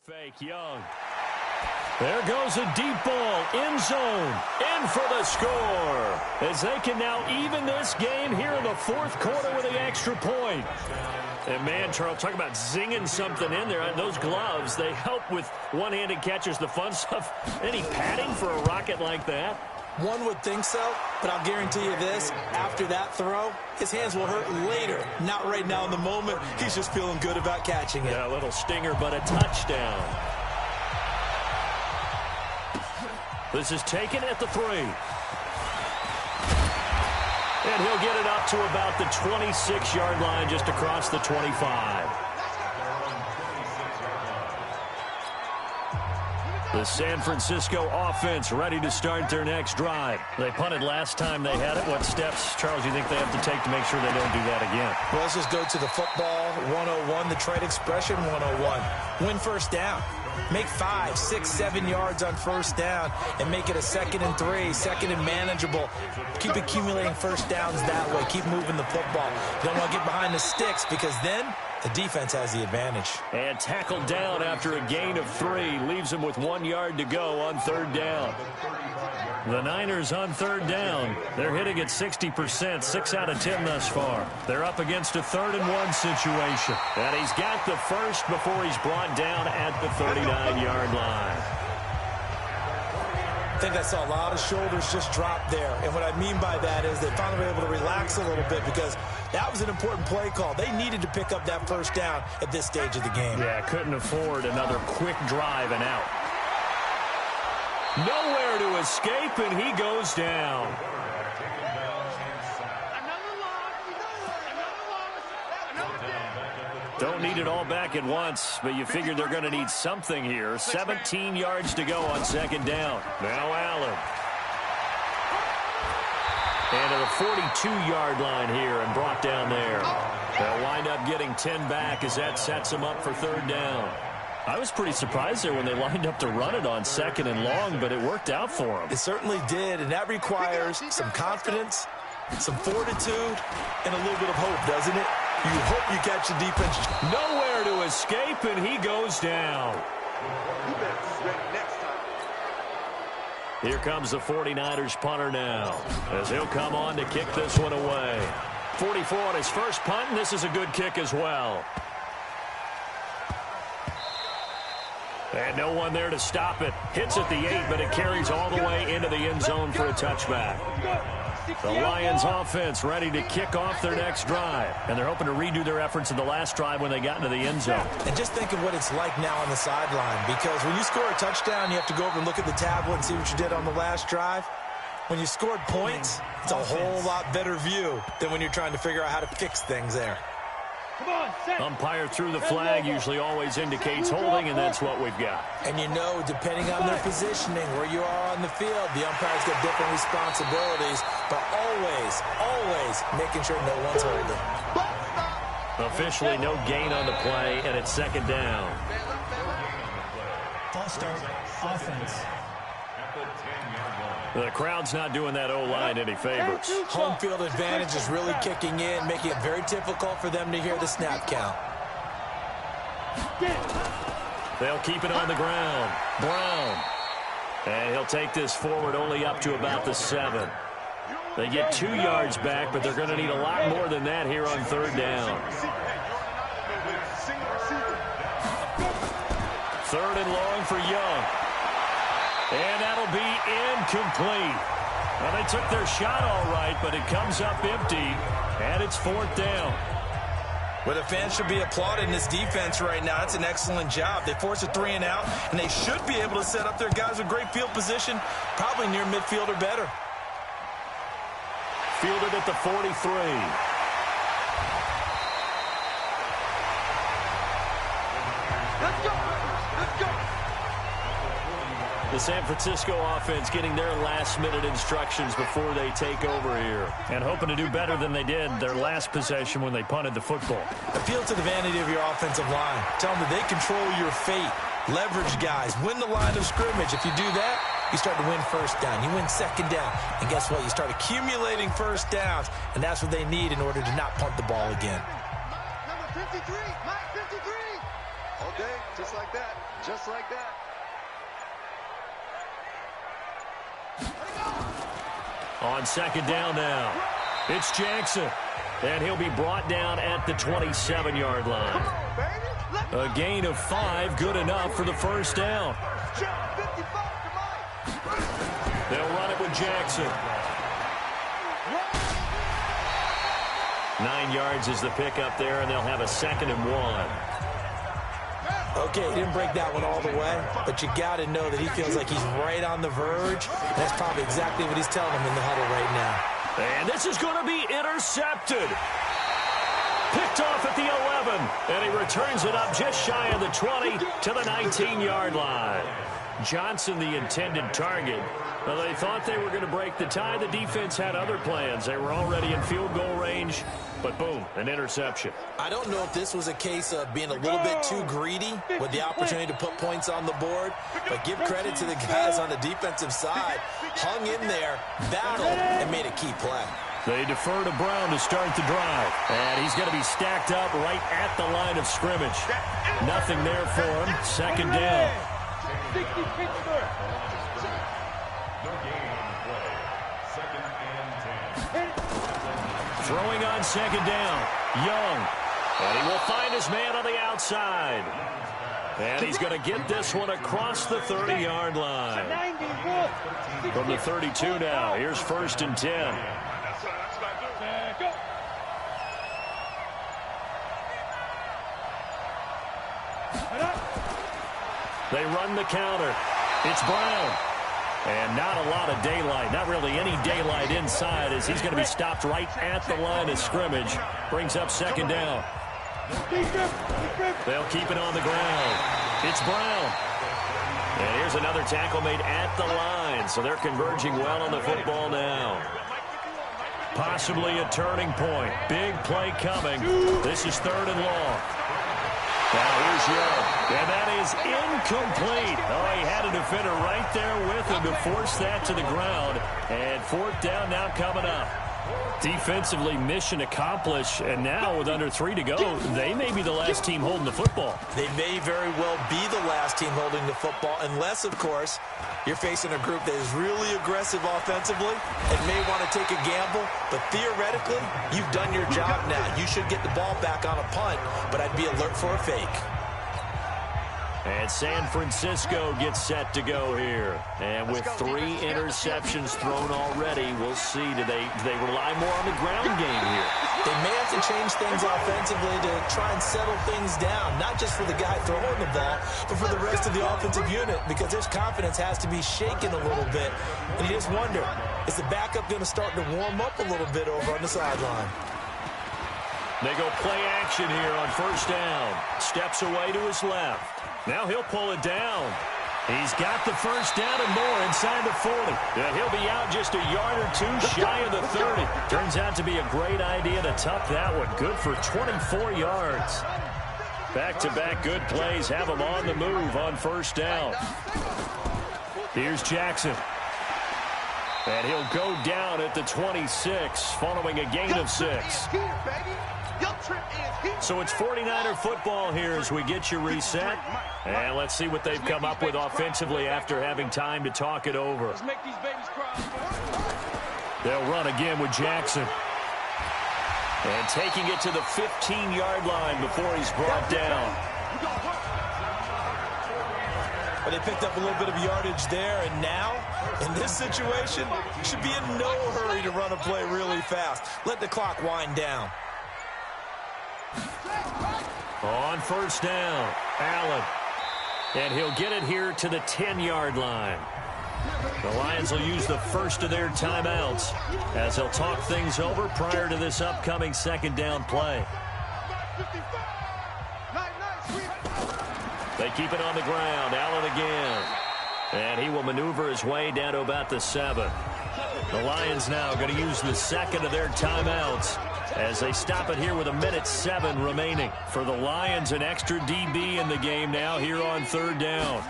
Fake, Young. There goes a deep ball, end zone, in for the score. As they can now even this game here in the fourth quarter with the extra point. And man, Charles, talk about zinging something in there. Those gloves, they help with one-handed catches, the fun stuff. Any padding for a rocket like that? One would think so, but I'll guarantee you this. After that throw, his hands will hurt later. Not right now in the moment. He's just feeling good about catching it. Yeah, a little stinger, but a touchdown. This is taken at the 3. And he'll get it up to about the 26-yard line, just across the 25. The San Francisco offense ready to start their next drive. They punted last time they had it. What steps, Charles, do you think they have to take to make sure they don't do that again? Well, let's just go to the football 101, the trade expression 101. Win first down. Make 5, 6, 7 yards on first down and make it a 2nd and 3, 2nd and manageable. Keep accumulating first downs that way. Keep moving the football. You don't want to get behind the sticks because then the defense has the advantage. And tackled down after a gain of 3. Leaves him with 1 yard to go on third down. The Niners on third down. They're hitting at 60%, 6 out of 10 thus far. They're up against a 3rd and 1 situation. And he's got the first before he's brought down at the 39-yard line. I think I saw a lot of shoulders just drop there. And what I mean by that is they finally were able to relax a little bit because that was an important play call. They needed to pick up that first down at this stage of the game. Yeah, couldn't afford another quick drive and out. Nowhere to escape, and he goes down. Don't need it all back at once, but you figure they're going to need something here. 17 yards to go on second down. Now Allen. And to the 42-yard line here and brought down there. They'll wind up getting 10 back as that sets them up for third down. I was pretty surprised there when they lined up to run it on second and long, but it worked out for them. It certainly did, and that requires some confidence, some fortitude, and a little bit of hope, doesn't it? You hope you catch the defense. Nowhere to escape, and he goes down. You better sweat next time. Here comes the 49ers punter now, as he'll come on to kick this one away. 44 on his first punt, and this is a good kick as well. And no one there to stop it. Hits at the 8, but it carries all the way into the end zone for a touchback. The Lions offense ready to kick off their next drive. And they're hoping to redo their efforts in the last drive when they got into the end zone. And just think of what it's like now on the sideline, because when you score a touchdown, you have to go over and look at the tablet and see what you did on the last drive. When you scored points, it's a whole lot better view than when you're trying to figure out how to fix things there. Umpire through the flag usually always indicates holding, and that's what we've got. And you know, depending on their positioning, where you are on the field, the umpires get different responsibilities, but always making sure no one's holding. Officially no gain on the play, and it's second down. False start, offense. The crowd's not doing that O-line any favors. Home field advantage is really kicking in, making it very difficult for them to hear the snap count. They'll keep it on the ground. Brown. And he'll take this forward only up to about the 7. They get 2 yards back, but they're going to need a lot more than that here on third down. Third and long for Young. And that'll be incomplete. Well, they took their shot all right, but it comes up empty, and it's fourth down. Well, the fans should be applauding this defense right now. It's an excellent job. They force a 3 and out, and they should be able to set up their guys with great field position, probably near midfield or better. Fielded at the 43. Let's go. Let's go. The San Francisco offense getting their last-minute instructions before they take over here. And hoping to do better than they did their last possession when they punted the football. Appeal to the vanity of your offensive line. Tell them that they control your fate. Leverage guys. Win the line of scrimmage. If you do that, you start to win first down. You win second down. And guess what? You start accumulating first downs. And that's what they need in order to not punt the ball again. Number 53. Mike 53. Okay, just like that. Just like that. On second down now, it's Jackson. And he'll be brought down at the 27-yard line. A gain of 5, good enough for the first down. They'll run it with Jackson. 9 yards is the pickup there, and they'll have a 2nd and 1. Okay, he didn't break that one all the way, but you got to know that he feels like he's right on the verge. And that's probably exactly what he's telling him in the huddle right now. And this is going to be intercepted. Picked off at the 11, and he returns it up just shy of the 20 to the 19-yard line. Johnson, the intended target. Well, they thought they were going to break the tie. The defense had other plans. They were already in field goal range, but boom, an interception. I don't know if this was a case of being a little bit too greedy with the opportunity to put points on the board, but give credit to the guys on the defensive side. Hung in there, battled, and made a key play. They defer to Brown to start the drive, and he's going to be stacked up right at the line of scrimmage. Nothing there for him. Second down. Throwing on second down, Young. And he will find his man on the outside. And he's going to get this one across the 30-yard line. From the 32 now, here's 1st and 10. They run the counter. It's Brown. And not a lot of daylight, not really any daylight inside, as he's going to be stopped right at the line of scrimmage. Brings up second down. They'll keep it on the ground. It's Brown. And here's another tackle made at the line, so they're converging well on the football now. Possibly a turning point. Big play coming. This is 3rd and long. Now here's Young. And that is incomplete. Oh, he had a defender right there with him to force that to the ground. And 4th down now coming up. Defensively, mission accomplished, and now with under 3 to go, they may be the last team holding the football. They may very well be the last team holding the football, unless, of course, you're facing a group that is really aggressive offensively and may want to take a gamble. But theoretically, you've done your job now. You should get the ball back on a punt, but I'd be alert for a fake. And San Francisco gets set to go here. And with 3 interceptions thrown already, we'll see. Do they rely more on the ground game here? They may have to change things offensively to try and settle things down, not just for the guy throwing the ball, but for the rest of the offensive unit, because his confidence has to be shaken a little bit. And you just wonder, is the backup going to start to warm up a little bit over on the sideline? They go play action here on 1st down. Steps away to his left. Now he'll pull it down. He's got the 1st down and more inside the 40. He'll be out just a yard or 2 shy of the 30. Turns out to be a great idea to tuck that one. Good for 24 yards. Back-to-back good plays have him on the move on 1st down. Here's Jackson. And he'll go down at the 26 following a gain of 6. So it's 49er football here as we get you reset. And let's see what they've come up with offensively after having time to talk it over. They'll run again with Jackson. And taking it to the 15-yard line before he's brought down. But they picked up a little bit of yardage there, and now, in this situation, should be in no hurry to run a play really fast. Let the clock wind down. On 1st down, Allen. And he'll get it here to the 10-yard line. The Lions will use the first of their timeouts as they'll talk things over prior to this upcoming 2nd down play. They keep it on the ground. Allen again. And he will maneuver his way down to about the 7. The Lions now going to use the 2nd of their timeouts as they stop it here with 1:07 remaining. For the Lions, an extra DB in the game now here on 3rd down.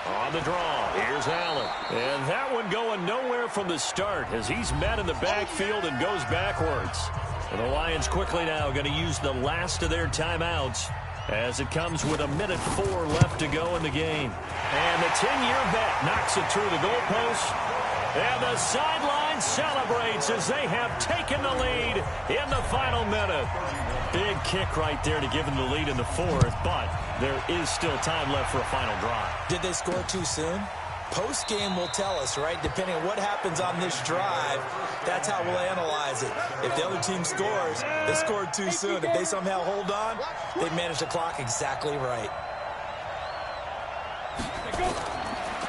On the draw, here's Allen. And that one going nowhere from the start as he's met in the backfield and goes backwards. And the Lions quickly now going to use the last of their timeouts as it comes with 1:04 left to go in the game. And the 10-year vet knocks it through the goalpost. And the sideline celebrates as they have taken the lead in the final minute. Big kick right there to give them the lead in the 4th, but there is still time left for a final drive. Did they score too soon? Post-game will tell us, right? Depending on what happens on this drive, that's how we'll analyze it. If the other team scores, they scored too soon. If they somehow hold on, they managed the clock exactly right.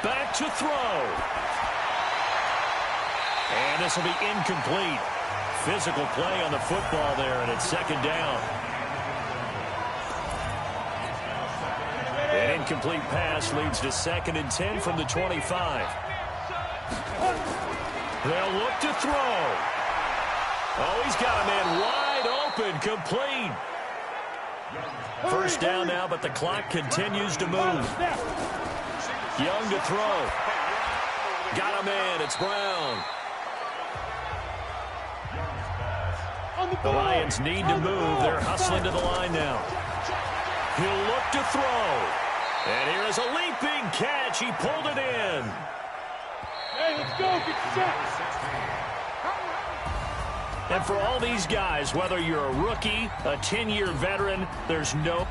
Back to throw. And this will be incomplete. Physical play on the football there, and it's 2nd down. An incomplete pass leads to 2nd and 10 from the 25. They'll look to throw. Oh, he's got a man wide open, complete. 1st down now, but the clock continues to move. Young to throw. Got a man, it's Brown. The Lions need to move. They're hustling to the line now. He'll look to throw. And here is a leaping catch. He pulled it in. Hey, let's go. Get set. And for all these guys, whether you're a rookie, a 10-year veteran, there's no...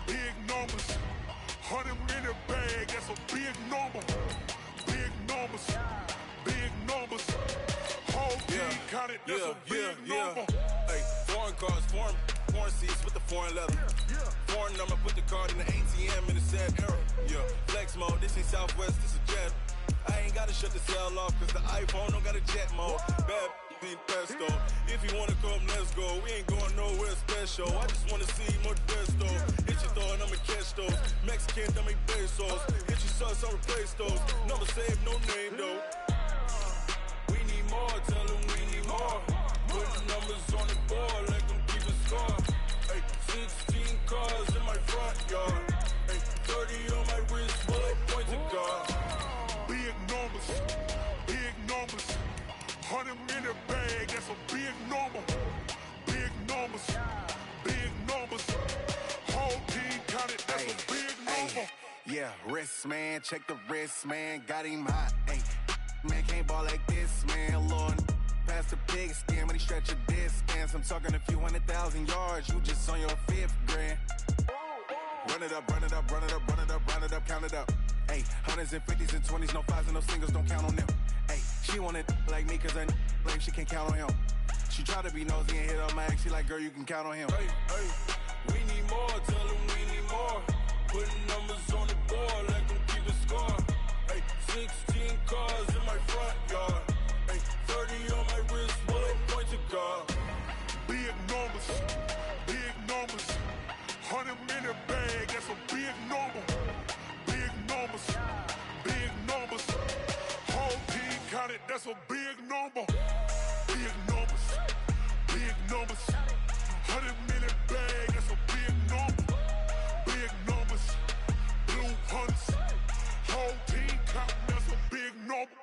Big numbers, 100 in a bag, that's a big number. Big numbers, whole team counted, that's a big number. Hey, foreign cars, foreign seats with the foreign leather. Foreign number, put the card in the ATM in the sad era. Yeah, flex mode, this ain't Southwest, this is jet. I ain't ain't gotta shut the cell off, cause the iPhone don't got a jet mode. Bad be pesto. If you wanna come, let's go. We ain't going nowhere special. I just wanna see more desto. Hit your throw and I'ma catch those. Mexican, dummy pesos. Hit your sus, I'll replace those. Number save, no name though. We need more, tell them we need more. Put the numbers on the board, let them keep a score. Ay, 16 cars in my front yard. Ay, 30 on my wrist, bullet point to God. Big numbers, big numbers. 100 in the bag, that's a big number. Big numbers, big numbers. Whole team counted, that's a big number. Yeah, wrist man, check the wrist man, got him hot. Ay, man can't ball like this, man. Lord, past the pig skin when he stretch a distance. I'm talking a few 100,000 yards, you just on your 5th grand. Run it up, run it up, run it up, run it up, run it up, count it up. Ay, hundreds and 50s and 20s, no 5s and no singles, don't count on them. Ay, she wanted like me cause I like she can count on him. She tried to be nosy and hit on my ex, she like, girl, you can count on him. Hey, hey, we need more, tell them we need more. Putting numbers on the board, let them keep a score. Hey, 16 cars in my front yard. Hey, 30 on my wrist, bullet point to God. Big numbers, big numbers. 100 in the bag, that's a big number. Big numbers, big numbers. Whole team counted, that's a big number. Big numbers, big numbers. 100 in the bag, that's a big number. Big numbers, blue hunts. Whole team counting, that's a big number.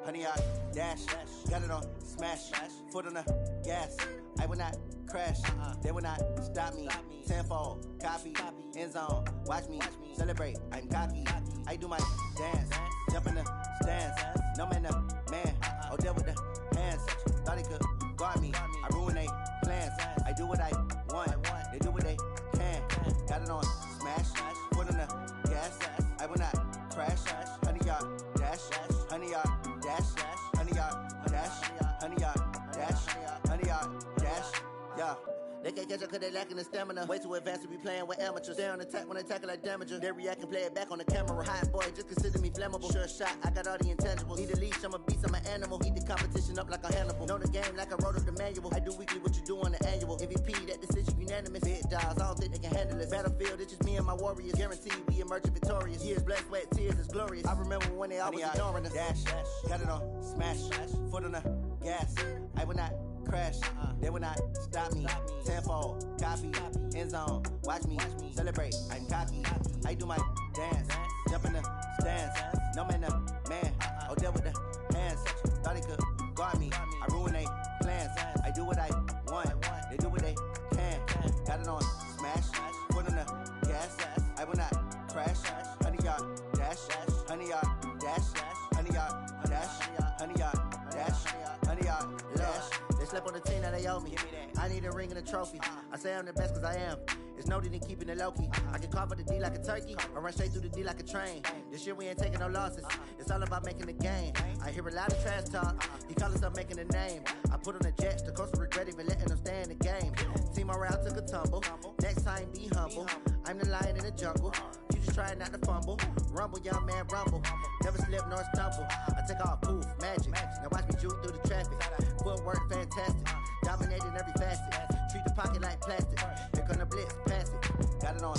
Honey, I dash, got it on smash, foot on the gas. I will not crash, they will not stop me. Tenfold, copy, end zone, watch me celebrate. I'm cocky, I do my dance, jump in the stands. No man, man, oh deal with the hands. Thought he could guard me, I ruin they plans. I do what I want, they do what they can. Got it on smash, foot on the gas. I will not crash, honey, y'all dash, honey, y'all dash, honey, y'all dash, honey, y'all dash, honey, y'all dash, yeah. They can't catch up cause they lacking the stamina. Way too advanced to be playing with amateurs. Stay on attack when they tackle like damager. They react and play it back on the camera. Hot boy, just consider me flammable. Sure shot, I got all the intangibles. Need a leash, I'm a beast, I'm an animal. Eat the competition up like a Hannibal. Know the game like I wrote up the manual. I do weekly what you do on the annual. MVP, that decision unanimous. Big dogs, I don't think they can handle it. Battlefield, it's just me and my warriors. Guaranteed we emerge victorious. Years, blood, sweat, tears, it's glorious. I remember when they always ignoring us. Dash, got it on smash, foot on the gas. I will not crash, they will not stop me. Tenfold, copy, end zone, watch me celebrate. I'm cocky, I do my dance, jump in the stands. No man, man, oh deal with the hands. Thought he could guard me, I ruin they plans. I do what I want, they do what they can. Got it on smash, foot on the gas. I will not crash, honey, y'all dash, honey, y'all dash, honey, y'all dash, honey, y'all dash, honey, y'all dash. They slept on the team that they owe me. I need a ring and a trophy. I say I'm the best cause I am. It's no need in keeping it low-key. I can carve up the D like a turkey or run straight through the D like a train. This year we ain't taking no losses. It's all about making the game. I hear a lot of trash talk. He call himself making a name. I put on the Jets. The coach will regret even letting them stay in the game. Team morale took a tumble. Next time be humble. I'm the lion in the jungle. You just try not to fumble. Rumble, young man, rumble. Never slip nor stumble. I take off, poof, magic. Now watch me juke through the traffic. Footwork fantastic. Dominating every facet. Treat the pocket like plastic. Here come the blitz, pass it. Got it on